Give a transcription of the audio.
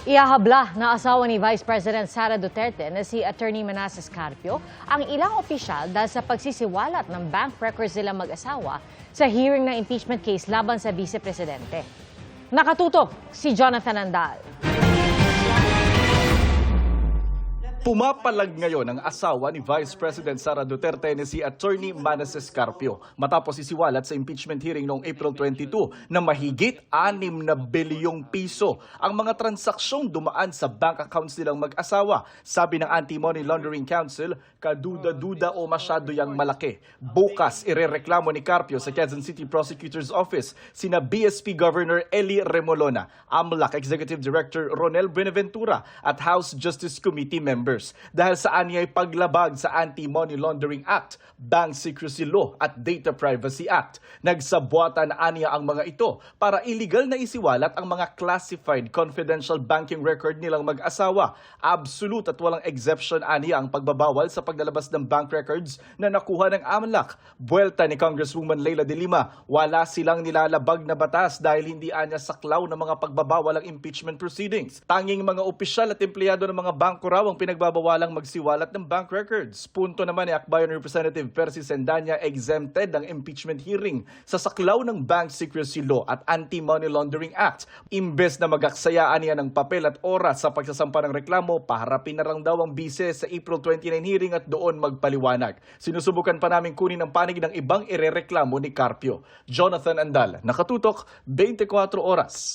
Ihahabla na asawa ni Vice President Sara Duterte na si Attorney Manasseh Carpio ang ilang opisyal dahil sa pagsisiwalat ng bank records nilang mag-asawa sa hearing ng impeachment case laban sa Vice Presidente. Nakatutok si Jonathan Andal. Pumapalag ngayon ang asawa ni Vice President Sara Duterte na si Attorney Manasseh Carpio matapos isiwalat sa impeachment hearing noong April 22 na mahigit 6 na bilyong piso ang mga transaksyong dumaan sa bank accounts nilang mag-asawa. Sabi ng Anti-Money Laundering Council, kaduda-duda o masyado yang malaki. Bukas, irereklamo ni Carpio sa Quezon City Prosecutor's Office sina BSP Governor Eli Remolona, AMLAC Executive Director Ronel Buenaventura at House Justice Committee members dahil sa anyay paglabag sa Anti-Money Laundering Act, Bank Secrecy Law at Data Privacy Act. Nagsabuatan aniya ang mga ito para illegal na isiwalat ang mga classified confidential banking record nilang mag-asawa. Absolute at walang exception aniya ang pagbabawal sa paglalabas ng bank records na nakuha ng AMLAC. Buwelta ni Congresswoman Leila de Lima, wala silang nilalabag na batas dahil hindi anya saklaw ng mga pagbabawal ang impeachment proceedings. Tanging mga opisyal at empleyado ng mga bangko raw ang pinagbabawalang magsiwalat ng bank records. Punto naman ni Akbayan Representative Percy Sendanya, exempted ang impeachment hearing sa saklaw ng Bank Secrecy Law at Anti-Money Laundering Act. Imbes na mag-aksayaan niya ng papel at oras sa pagsasampa ng reklamo, paharapin na lang daw ang bise sa April 29 hearing at doon magpaliwanag. Sinusubukan pa namin kunin ang panig ng ibang irereklamo ni Carpio. Jonathan Andal, Nakatutok, 24 Oras.